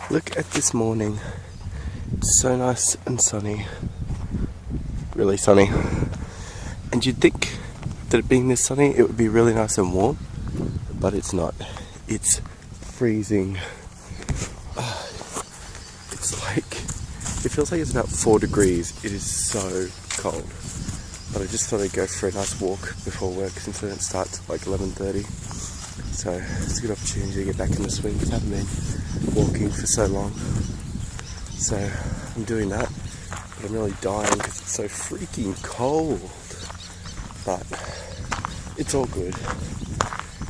Look at this morning. It's so nice and sunny. Really sunny. And you'd think that it being this sunny, it would be really nice and warm. But it's not. It's freezing. It's like, it feels like it's about 4 degrees. It is so cold. But I just thought I'd go for a nice walk before work since I don't start till like 11:30. So it's a good opportunity to get back in the swing because I haven't been walking for so long. So I'm doing that, but I'm really dying because it's so freaking cold. But it's all good.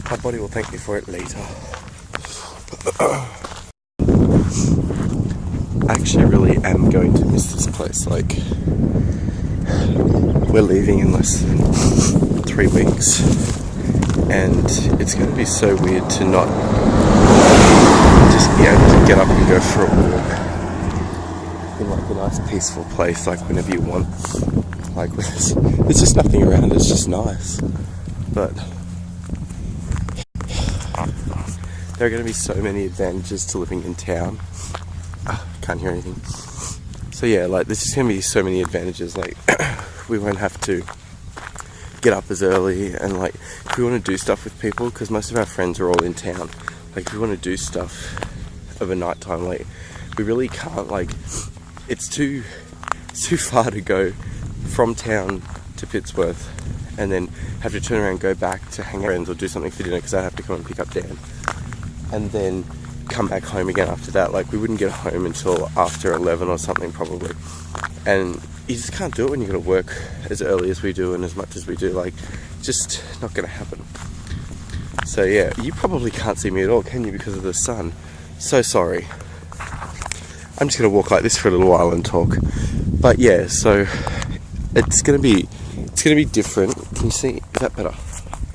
My body will thank me for it later. I actually really am going to miss this place. Like, we're leaving in less than 3 weeks, and it's going to be so weird to not just be able to get up and go for a walk in like a nice peaceful place, like whenever you want. Like, there's just nothing around, it's just nice. But there are going to be so many advantages to living in town. Can't hear anything. So yeah, like there's just going to be so many advantages. Like we won't have to get up as early, and like if we want to do stuff with people, because most of our friends are all in town, like if we want to do stuff over night time, like we really can't. Like it's too far to go from town to Pittsworth and then have to turn around and go back to hang out with friends or do something for dinner because I have to come and pick up Dan and then come back home again after that. Like we wouldn't get home until after 11 or something probably, and you just can't do it when you got to work as early as we do and as much as we do. Like it's just not going to happen. So yeah, you probably can't see me at all, can you, because of the sun? So sorry. I'm just going to walk like this for a little while and talk. But yeah, so it's going to be different. Can you see? Is that better?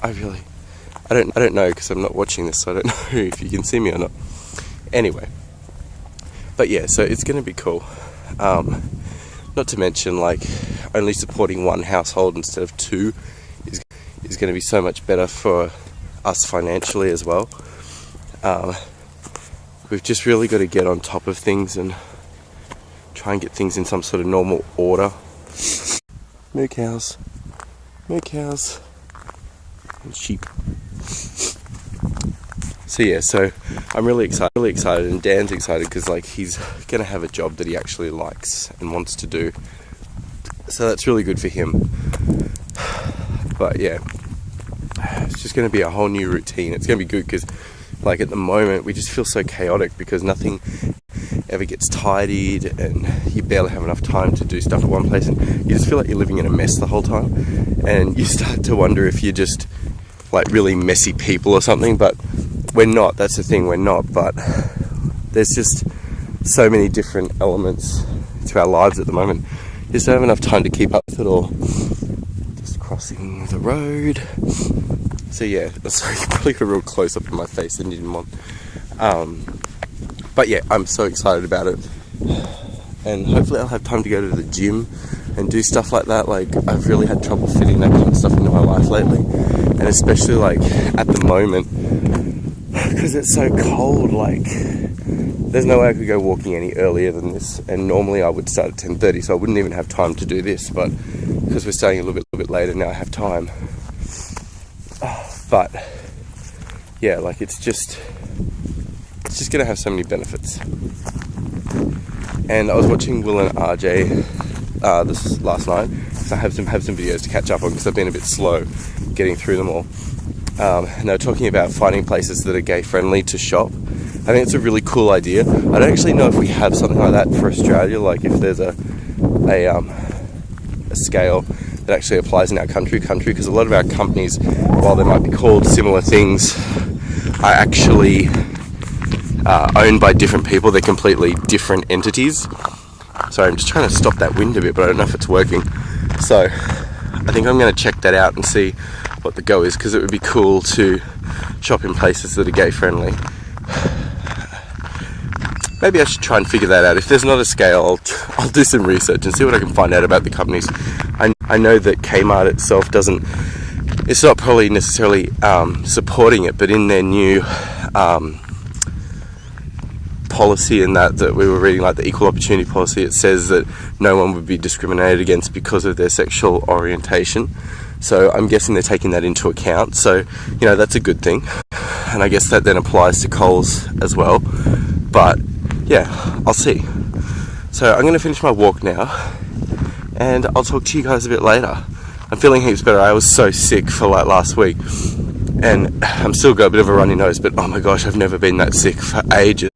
I don't know because I'm not watching this, so I don't know if you can see me or not. Anyway, but yeah, so it's going to be cool. Not to mention, like, only supporting one household instead of 2 is going to be so much better for us financially as well. We've just really got to get on top of things and try and get things in some sort of normal order. Moo cows, and sheep. So yeah, so I'm really excited, and Dan's excited because like he's gonna have a job that he actually likes and wants to do. So that's really good for him. But yeah, it's just gonna be a whole new routine. It's gonna be good because like at the moment we just feel so chaotic because nothing ever gets tidied and you barely have enough time to do stuff at one place, and you just feel like you're living in a mess the whole time, and you start to wonder if you're just like really messy people or something. But we're not, that's the thing, we're not. But there's just so many different elements to our lives at the moment. You just don't have enough time to keep up with it all. Just crossing the road. So yeah, sorry, you probably got a real close up in my face than you didn't want. But yeah, I'm so excited about it. And hopefully I'll have time to go to the gym and do stuff like that. Like, I've really had trouble fitting that kind of stuff into my life lately. And especially like at the moment, because it's so cold, like there's no way I could go walking any earlier than this, and normally I would start at 10:30, so I wouldn't even have time to do this, but because we're starting a little bit later now, I have time. But yeah, like it's just gonna have so many benefits. And I was watching Will and RJ this last night because I have some videos to catch up on because I've been a bit slow getting through them all. And they were talking about finding places that are gay friendly to shop. I think it's a really cool idea. I don't actually know if we have something like that for Australia, like if there's a scale that actually applies in our country, because a lot of our companies, while they might be called similar things, are actually owned by different people. They're completely different entities. Sorry, I'm just trying to stop that wind a bit, but I don't know if it's working. So I think I'm going to check that out and see what the go is, because it would be cool to shop in places that are gay friendly. Maybe I should try and figure that out. If there's not a scale, I'll do some research and see what I can find out about the companies. I know that Kmart itself it's not probably necessarily supporting it, but in their new policy in that we were reading, like the equal opportunity policy, it says that no one would be discriminated against because of their sexual orientation. So I'm guessing they're taking that into account. So, you know, that's a good thing. And I guess that then applies to Coles as well. But yeah, I'll see. So I'm going to finish my walk now, and I'll talk to you guys a bit later. I'm feeling heaps better. I was so sick for like last week, and I'm still got a bit of a runny nose, but oh my gosh, I've never been that sick for ages.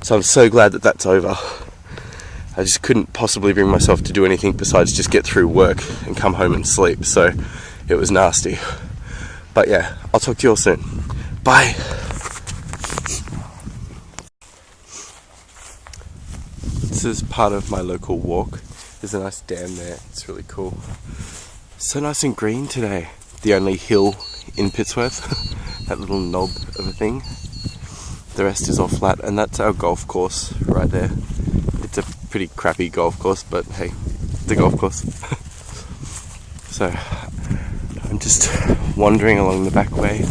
So I'm so glad that that's over. I just couldn't possibly bring myself to do anything besides just get through work and come home and sleep. So it was nasty. But yeah, I'll talk to you all soon. Bye. This is part of my local walk. There's a nice dam there. It's really cool. So nice and green today. The only hill in Pittsworth. That little knob of a thing. The rest is all flat, and that's our golf course right there. It's a pretty crappy golf course, but hey, it's a golf course. So I'm just wandering along the back way.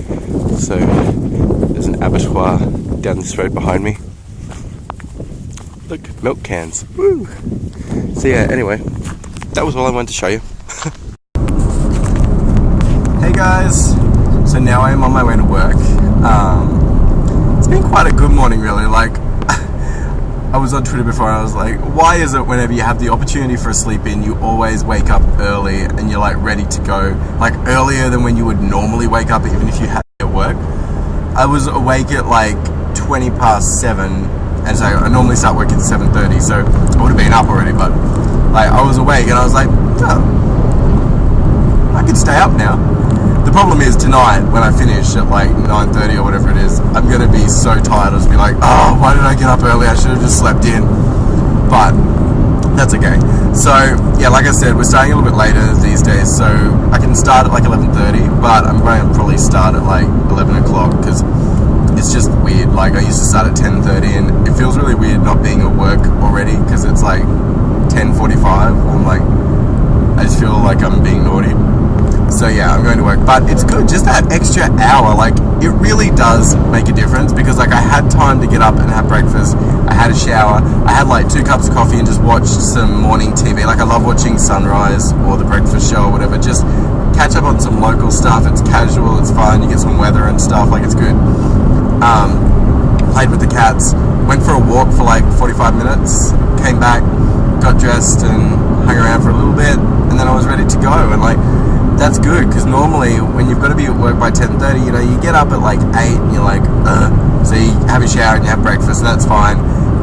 So there's an abattoir down this road behind me. Look, milk cans. Woo! So yeah, anyway, that was all I wanted to show you. Hey guys! So now I am on my way to work. It's been quite a good morning really. Like, I was on Twitter before and I was like, why is it whenever you have the opportunity for a sleep in, you always wake up early and you're like ready to go, like earlier than when you would normally wake up even if you had to at work. I was awake at like 20 past 7, and so I normally start work at 7:30, so I would have been up already, but like I was awake and I was like, oh, I can stay up now. The problem is tonight when I finish at like 9:30 or whatever it is, I'm going to be so tired. I'll just be like, oh, why did I get up early? I should have just slept in. But that's okay. So yeah, like I said, we're starting a little bit later these days, so I can start at like 11:30, but I'm going to probably start at like 11 o'clock because it's just weird. Like I used to start at 10:30 and it feels really weird not being at work already because it's like 10:45. I'm like, I just feel like I'm being naughty. So yeah, I'm going to work, but it's good. Just that extra hour, like it really does make a difference because like I had time to get up and have breakfast. I had a shower. I had like 2 cups of coffee and just watched some morning TV. Like I love watching Sunrise or The Breakfast Show or whatever. Just catch up on some local stuff. It's casual. It's fun. You get some weather and stuff. Like it's good. Played with the cats. Went for a walk for like 45 minutes. Came back, got dressed and hung around for a little bit, and then I was ready to go. And like, that's good because normally when you've got to be at work by 10:30, you know, you get up at like 8 and you're like, so you have a shower and you have breakfast and that's fine.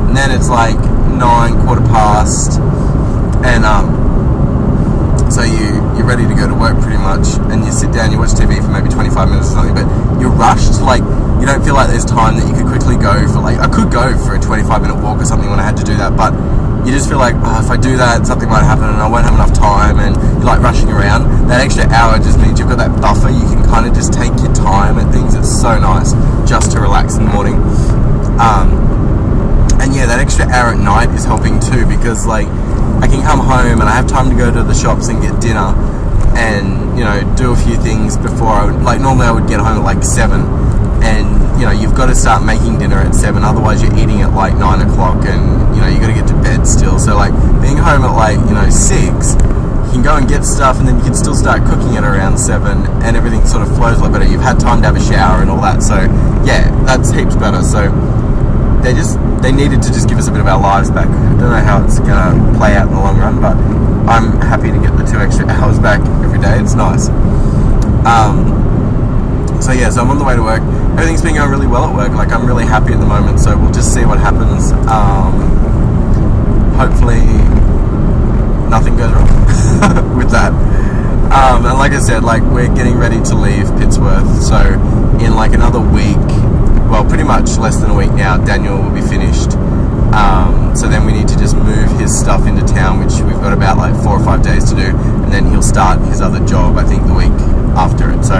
And then it's like 9, quarter past, and so you're ready to go to work pretty much, and you sit down, you watch TV for maybe 25 minutes or something, but you're rushed. Like you don't feel like there's time that you could quickly go for. Like I could go for a 25-minute walk or something when I had to do that, but you just feel like, oh, if I do that, something might happen and I won't have enough time, and you're like rushing around. That extra hour just means you've got that buffer. You can kind of just take your time at things. It's so nice just to relax in the morning. And yeah, that extra hour at night is helping too because like I can come home and I have time to go to the shops and get dinner and, you know, do a few things before I would, like normally I would get home at like 7, and you know, you've got to start making dinner at 7, otherwise you're eating at like 9 o'clock and, you know, you got to get to bed still. So like being home at like, you know, 6, you can go and get stuff and then you can still start cooking at around 7 and everything sort of flows a lot better. You've had time to have a shower and all that. So yeah, that's heaps better. So they needed to just give us a bit of our lives back. I don't know how it's going to play out in the long run, but I'm happy to get the 2 extra hours back every day. It's nice. So yeah, so I'm on the way to work. Everything's been going really well at work. Like I'm really happy at the moment, so we'll just see what happens. Hopefully nothing goes wrong with that. And like I said, like we're getting ready to leave Pittsworth, so in like another week, well pretty much less than a week now, Daniel will be finished. So then we need to just move his stuff into town, which we've got about like 4 or 5 days to do, and then he'll start his other job I think the week after it. So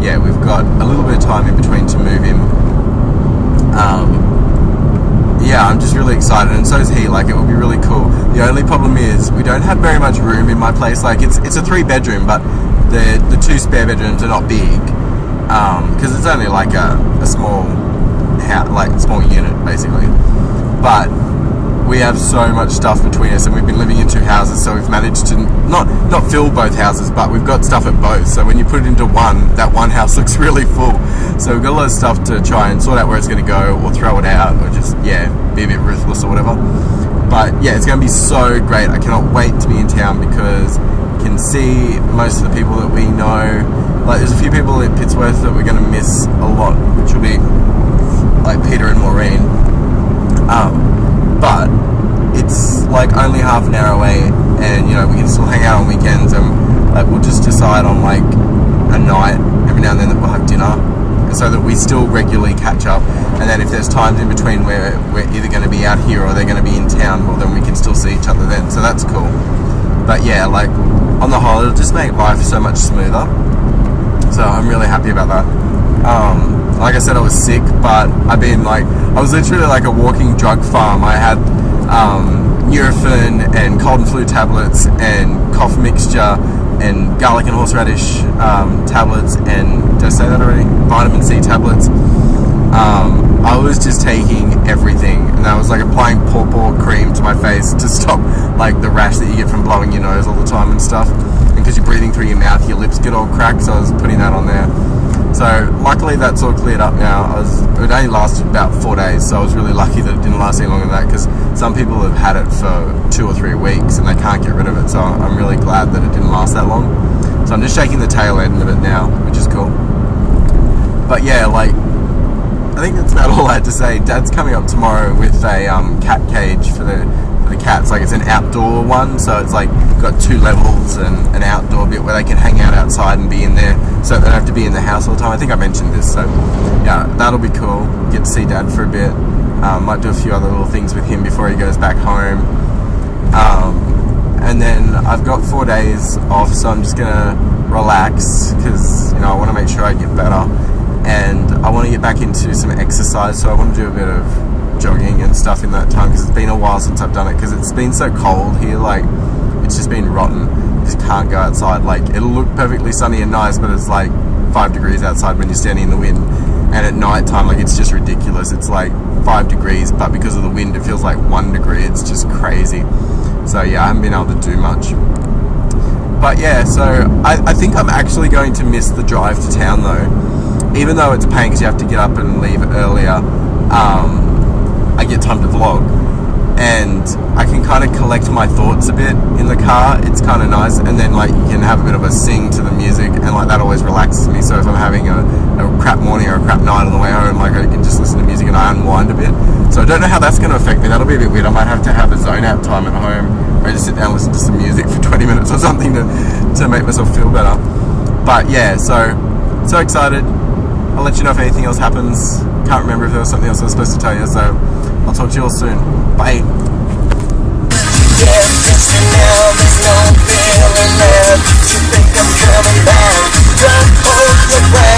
yeah, we've got a little bit of time in between to move him. Yeah, I'm just really excited, and so is he. Like, it will be really cool. The only problem is we don't have very much room in my place. Like, it's a 3-bedroom, but the 2 spare bedrooms are not big because it's only like a small house, like small unit basically. but we have so much stuff between us, and we've been living in 2 houses, so we've managed to not fill both houses, but we've got stuff at both. So when you put it into one, that one house looks really full. So we've got a lot of stuff to try and sort out where it's going to go, or throw it out, or just, yeah, be a bit ruthless or whatever. But yeah, it's going to be so great. I cannot wait to be in town because you can see most of the people that we know. Like, there's a few people in Pittsworth that we're going to miss a lot, which will be like Peter and Maureen. But it's like only half an hour away, and you know, we can still hang out on weekends, and like we'll just decide on like a night every now and then that we'll have dinner, so that we still regularly catch up. And then if there's times in between where we're either going to be out here or they're going to be in town, well then we can still see each other then, so that's cool. But yeah, like on the whole, it'll just make life so much smoother, so I'm really happy about that. Like I said, I was sick, but I was literally like a walking drug farm. I had Nurofen and cold and flu tablets and cough mixture and garlic and horseradish tablets, and did I say that already? Vitamin C tablets. I was just taking everything, and I was like applying pawpaw cream to my face to stop like the rash that you get from blowing your nose all the time and stuff. And because you're breathing through your mouth, your lips get all cracked, so I was putting that on there. So luckily that's all cleared up now. It only lasted about 4 days, so I was really lucky that it didn't last any longer than that, because some people have had it for 2 or 3 weeks and they can't get rid of it, so I'm really glad that it didn't last that long. So I'm just shaking the tail end of it now, which is cool. But yeah, like, I think that's about all I had to say. Dad's coming up tomorrow with a cat cage for the cats. Like, it's an outdoor one, so it's like got 2 levels and an outdoor bit where they can hang out outside and be in there, so they don't have to be in the house all the time. I think I mentioned this, so yeah, that'll be cool. Get to see Dad for a bit. Might do a few other little things with him before he goes back home. And then I've got 4 days off, so I'm just gonna relax, because you know, I want to make sure I get better, and I want to get back into some exercise. So I want to do a bit of jogging and stuff in that time, because it's been a while since I've done it, because it's been so cold here. Like, it's just been rotten. You just can't go outside. Like, it'll look perfectly sunny and nice, but it's like 5 degrees outside when you're standing in the wind, and at night time, like, it's just ridiculous. It's like 5 degrees, but because of the wind it feels like 1 degree. It's just crazy. So yeah, I haven't been able to do much. But yeah, so I think I'm actually going to miss the drive to town though. Even though it's a pain because you have to get up and leave earlier, I get time to vlog, and I can kind of collect my thoughts a bit in the car. It's kind of nice, and then like you can have a bit of a sing to the music, and like that always relaxes me. So if I'm having a crap morning or a crap night on the way home, like I can just listen to music and I unwind a bit. So I don't know how that's going to affect me. That'll be a bit weird. I might have to have a zone out time at home, or just sit down and listen to some music for 20 minutes or something to make myself feel better. But yeah, so excited. I'll let you know if anything else happens. Can't remember if there was something else I was supposed to tell you, so I'll talk to you all soon. Bye. Yeah, just now, there's no feeling left. You think I'm coming back? Don't hold your breath.